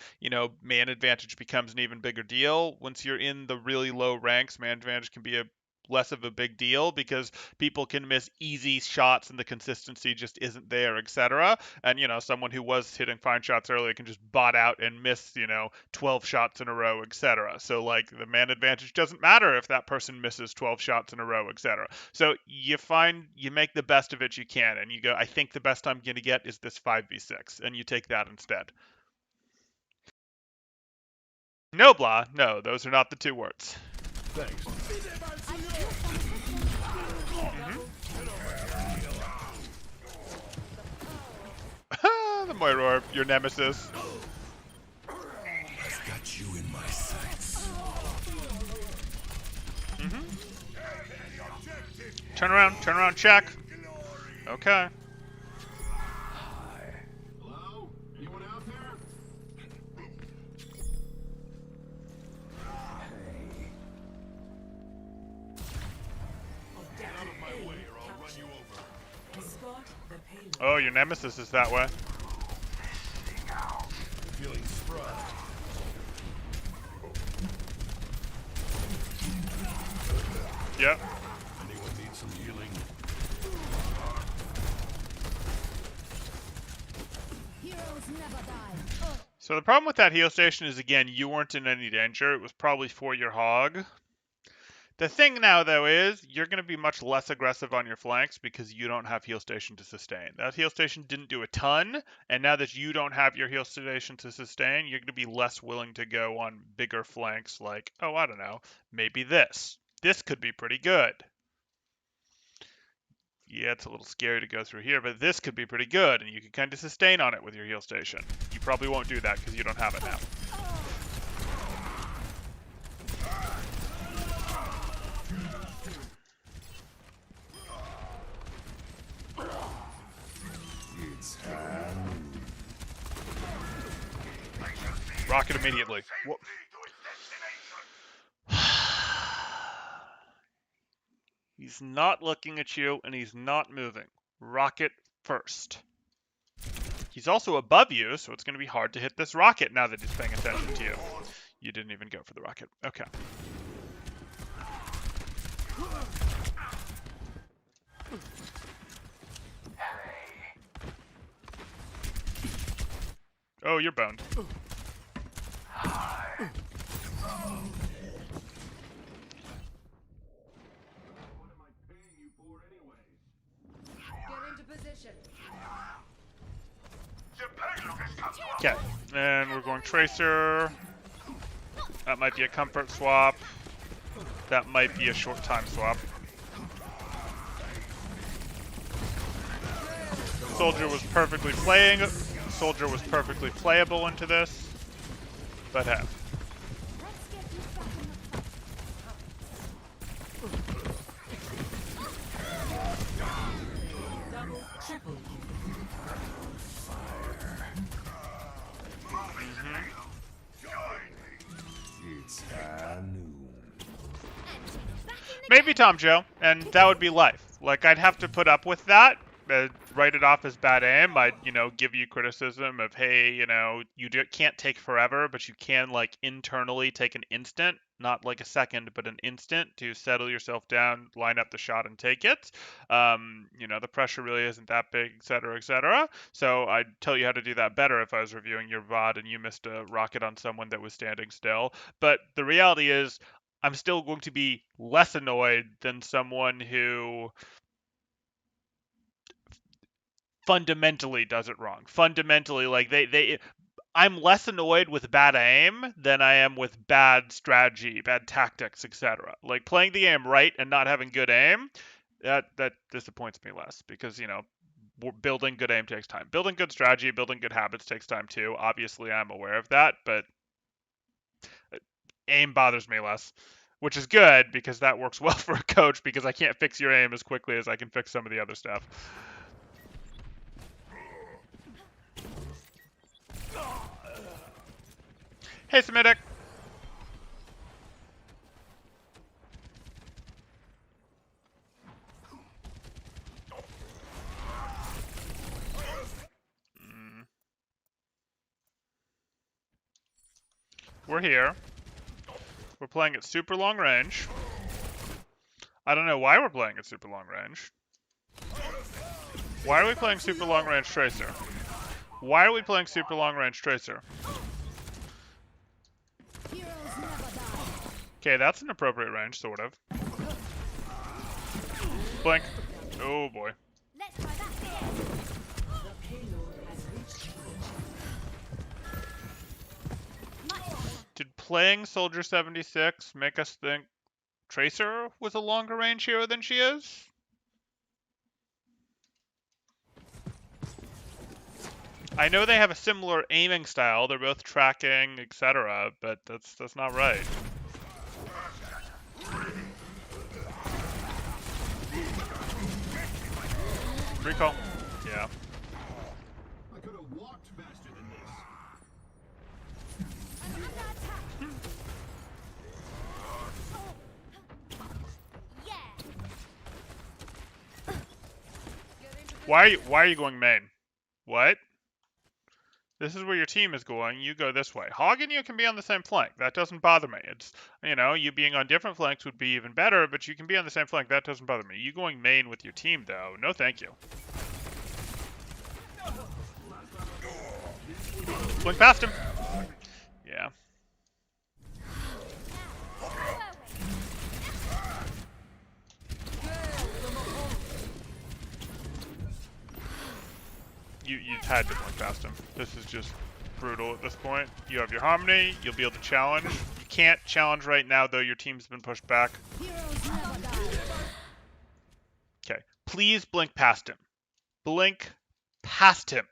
man advantage becomes an even bigger deal. Once you're in the really low ranks, man advantage can be less of a big deal because people can miss easy shots and the consistency just isn't there, etc. And, someone who was hitting fine shots earlier can just bot out and miss, 12 shots in a row, etc. So, like, the man advantage doesn't matter if that person misses 12 shots in a row, etc. So you make the best of it you can, and you go, I think the best I'm going to get is this 5v6, and you take that instead. No, blah. No, those are not the 2 words. Thanks. The Moira, your nemesis. I've got you in my sights. Turn around, check. Okay. Hello? Anyone out there? Objective A Or I'll run captured. you over. Escort the payload. Oh, your nemesis is that way. Feeling spry. Yep. Anyone need some healing? Heroes never die. So the problem with that heal station is, again, you weren't in any danger. It was probably for your hog. The thing now, though, is you're going to be much less aggressive on your flanks because you don't have heal station to sustain. That heal station didn't do a ton, and now that you don't have your heal station to sustain, you're going to be less willing to go on bigger flanks like, oh, I don't know, maybe this. This could be pretty good. Yeah, it's a little scary to go through here, but this could be pretty good, and you can kind of sustain on it with your heal station. You probably won't do that because you don't have it now. It's time. Rocket immediately. Whoa. He's not looking at you, and he's not moving. Rocket first. He's also above you, so it's going to be hard to hit this rocket now that he's paying attention to you. You didn't even go for the rocket. Okay. Oh, you're boned. Get into position. Okay, and we're going Tracer. That might be a comfort swap. That might be a short time swap. Soldier was perfectly playable into this, but hey. Let's get you back in the fight. Double, triple. It's high noon. Maybe Tom Joe, and that would be life. Like, I'd have to put up with that, write it off as bad aim. I'd, give you criticism of, hey, you can't take forever, but you can, like, internally take an instant, not like a second, but an instant to settle yourself down, line up the shot, and take it. The pressure really isn't that big, et cetera, et cetera. So I'd tell you how to do that better if I was reviewing your VOD and you missed a rocket on someone that was standing still. But the reality is, I'm still going to be less annoyed than someone who fundamentally does it wrong. Fundamentally, like I'm less annoyed with bad aim than I am with bad strategy, bad tactics, etc. Like playing the game right and not having good aim, that disappoints me less because, building good aim takes time. Building good strategy, building good habits takes time too. Obviously, I'm aware of that, but aim bothers me less, which is good because that works well for a coach because I can't fix your aim as quickly as I can fix some of the other stuff. Hey, Semitic. We're here. We're playing at super long range. I don't know why we're playing at super long range. Why are we playing super long range Tracer? Why are we playing super long range Tracer? Heroes never die. Okay, that's an appropriate range, sort of. Blink. Oh boy. Let's try that again. The payload has reached Did playing Soldier 76 make us think Tracer was a longer range hero than she is? I know they have a similar aiming style. They're both tracking, etc., but that's not right. Recall. Yeah. I could have walked faster than this. I'm under attack. Yeah. Why are you going main? What? This is where your team is going. You go this way. Hog and you can be on the same flank. That doesn't bother me. It's, you being on different flanks would be even better, but you can be on the same flank. That doesn't bother me. You going main with your team, though, no thank you. Blink past him. Yeah. You had to blink past him. This is just brutal at this point. You have your harmony. You'll be able to challenge. You can't challenge right now, though. Your team's been pushed back. Heroes never die. Okay. Please blink past him. Blink past him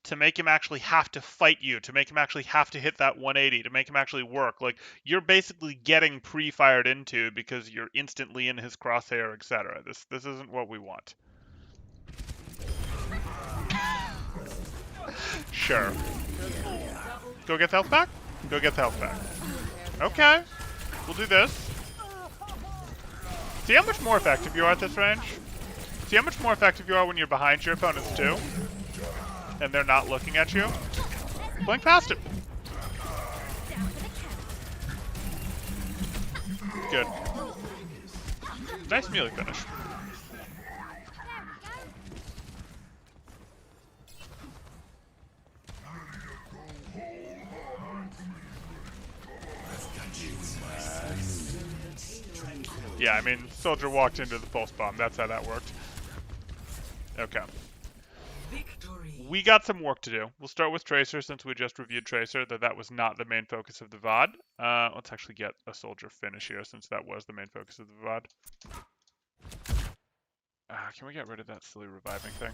to make him actually have to fight you, to make him actually have to hit that 180, to make him actually work. Like, you're basically getting pre-fired into because you're instantly in his crosshair, etc. This isn't what we want. Sure. Go get the health back? Go get the health back. Okay. We'll do this. See how much more effective you are at this range? See how much more effective you are when you're behind your opponents too? And they're not looking at you? Blink past him. Good. Nice melee finish. Yeah, I mean, soldier walked into the pulse bomb. That's how that worked. Okay. Victory. We got some work to do. We'll start with Tracer since we just reviewed Tracer, though that was not the main focus of the VOD. Let's actually get a soldier finish here since that was the main focus of the VOD. Can we get rid of that silly reviving thing?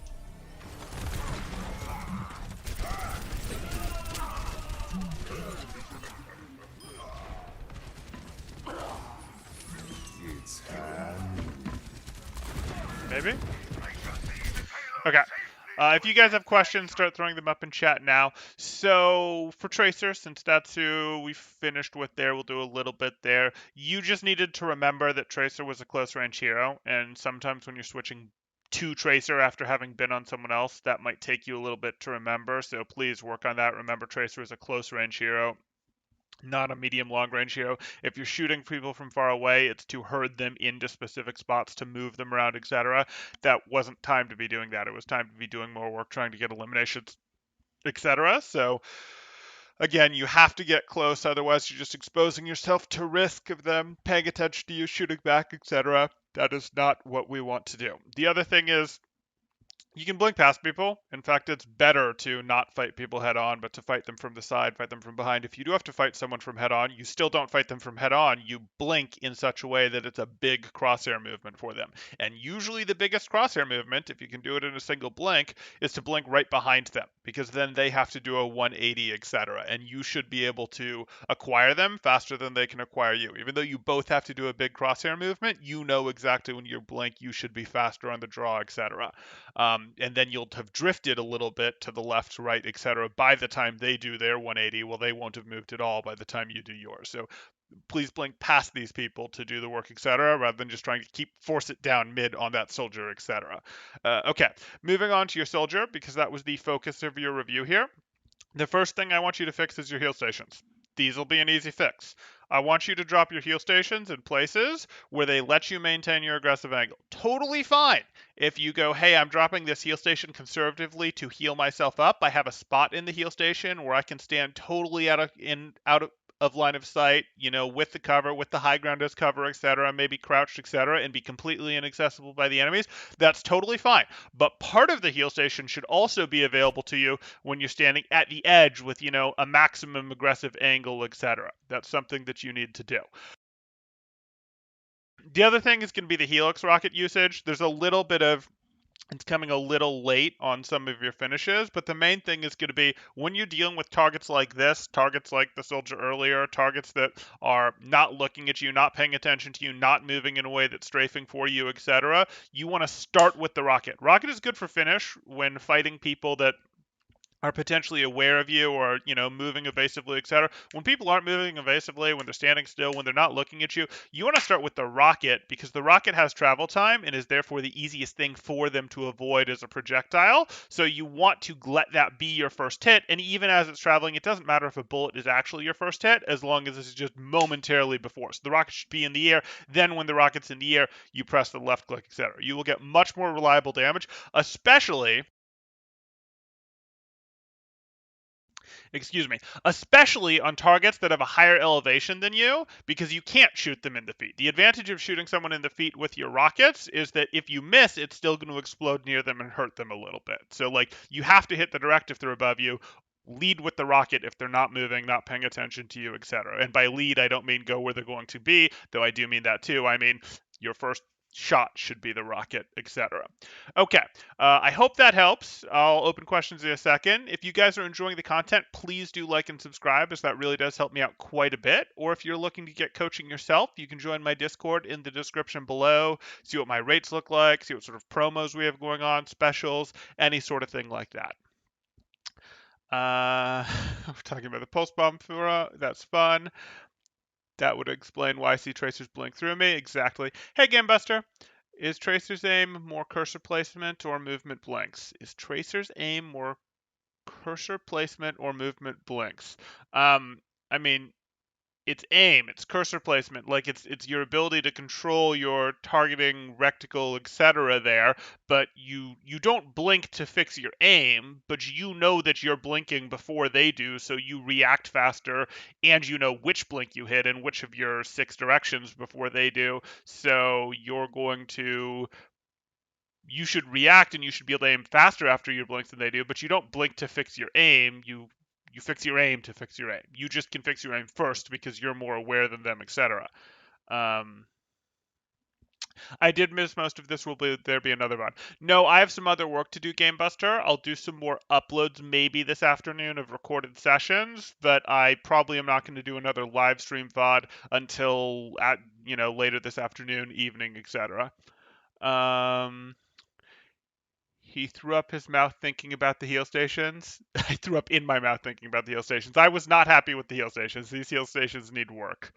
Maybe? Okay. If you guys have questions, start throwing them up in chat now. So for Tracer, since that's who we finished with there, we'll do a little bit there. You just needed to remember that Tracer was a close range hero, and sometimes when you're switching to Tracer after having been on someone else, that might take you a little bit to remember. So please work on that. Remember, Tracer is a close range hero, not a medium long range hero. If you're shooting people from far away, it's to herd them into specific spots, to move them around, etc. That wasn't time to be doing that. It was time to be doing more work trying to get eliminations, etc. So again, you have to get close, otherwise you're just exposing yourself to risk of them paying attention to you, shooting back, etc. That is not what we want to do. The other thing is, you can blink past people. In fact, it's better to not fight people head on, but to fight them from the side, fight them from behind. If you do have to fight someone from head on, you still don't fight them from head on. You blink in such a way that it's a big crosshair movement for them. And usually the biggest crosshair movement, if you can do it in a single blink, is to blink right behind them, because then they have to do a 180, etc. And you should be able to acquire them faster than they can acquire you. Even though you both have to do a big crosshair movement, you know exactly when you blink, you should be faster on the draw, etc. And then you'll have drifted a little bit to the left, right, etc. by the time they do their 180. Well, they won't have moved at all by the time you do yours. So please blink past these people to do the work, etc., rather than just trying to force it down mid on that soldier, etc. Okay, moving on to your soldier, because that was the focus of your review here. The first thing I want you to fix is your heal stations. These will be an easy fix. I want you to drop your heal stations in places where they let you maintain your aggressive angle. Totally fine. If you go, hey, I'm dropping this heal station conservatively to heal myself up, I have a spot in the heal station where I can stand totally out of line of sight, with the cover, with the high ground as cover, etc., maybe crouched, etc., and be completely inaccessible by the enemies, that's totally fine. But part of the heal station should also be available to you when you're standing at the edge with, a maximum aggressive angle, etc. That's something that you need to do. The other thing is going to be the Helix rocket usage. There's a little bit of It's coming a little late on some of your finishes, but the main thing is going to be when you're dealing with targets like this, targets like the soldier earlier, targets that are not looking at you, not paying attention to you, not moving in a way that's strafing for you, etc. You want to start with the rocket. Rocket is good for finish when fighting people that are potentially aware of you or moving evasively, etc. When people aren't moving evasively, when they're standing still, when they're not looking at you, you want to start with the rocket because the rocket has travel time and is therefore the easiest thing for them to avoid as a projectile. So you want to let that be your first hit, and even as it's traveling, it doesn't matter if a bullet is actually your first hit as long as it's just momentarily before. So the rocket should be in the air, then when the rocket's in the air, you press the left click, etc. You will get much more reliable damage, especially on targets that have a higher elevation than you, because you can't shoot them in the feet. The advantage of shooting someone in the feet with your rockets is that if you miss, it's still going to explode near them and hurt them a little bit. So, you have to hit the direct if they're above you. Lead with the rocket if they're not moving, not paying attention to you, etc. And by lead, I don't mean go where they're going to be, though I do mean that too. I mean your first shot should be the rocket, etc. Okay, I hope that helps. I'll open questions in a second. If you guys are enjoying the content, please do like and subscribe, as that really does help me out quite a bit. Or if you're looking to get coaching yourself, you can join my Discord in the description below, see what my rates look like, see what sort of promos we have going on, specials, any sort of thing like that. We're talking about the pulse bomb fura. That's fun. That would explain why I see tracers blink through me. Exactly. Hey, Gamebuster. Is Tracer's aim more cursor placement or movement blinks? Is Tracer's aim more cursor placement or movement blinks? I mean, it's aim, it's cursor placement, it's your ability to control your targeting reticle, etc. there, but you don't blink to fix your aim, but you know that you're blinking before they do, so you react faster, and you know which blink you hit in which of your 6 directions before they do, so you should react and you should be able to aim faster after your blink than they do, but you don't blink to fix your aim. You fix your aim to fix your aim. You just can fix your aim first because you're more aware than them, etc. I did miss most of this. Will there be another one? No, I have some other work to do, Game Buster. I'll do some more uploads maybe this afternoon of recorded sessions, but I probably am not going to do another live stream VOD until later this afternoon, evening, etc. He threw up his mouth thinking about the heal stations. I threw up in my mouth thinking about the heal stations. I was not happy with the heal stations. These heal stations need work.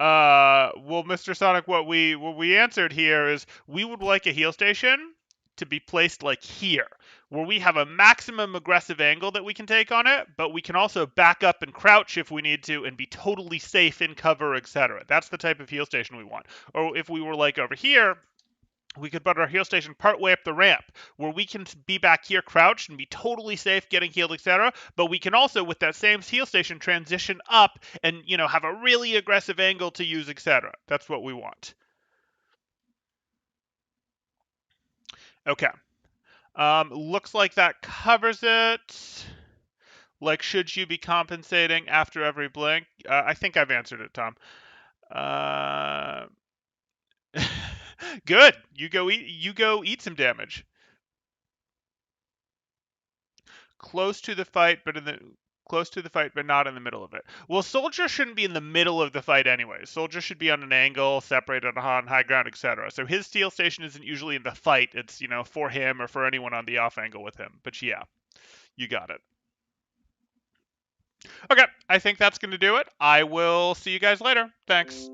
Well, Mr. Sonic, what we answered here is we would like a heal station to be placed like here, where we have a maximum aggressive angle that we can take on it, but we can also back up and crouch if we need to and be totally safe in cover, etc. That's the type of heal station we want. Or if we were like over here, we could put our heal station partway up the ramp, where we can be back here crouched and be totally safe getting healed, etc. But we can also, with that same heal station, transition up and, have a really aggressive angle to use, etc. That's what we want. Okay. Looks like that covers it. Should you be compensating after every blink? I think I've answered it, Tom. Good. You go eat some damage. Close to the fight, but not in the middle of it. Well, Soldier shouldn't be in the middle of the fight anyway. Soldier should be on an angle, separated on high ground, etc. So his steel station isn't usually in the fight. It's, for him or for anyone on the off angle with him. But yeah, you got it. Okay, I think that's going to do it. I will see you guys later. Thanks.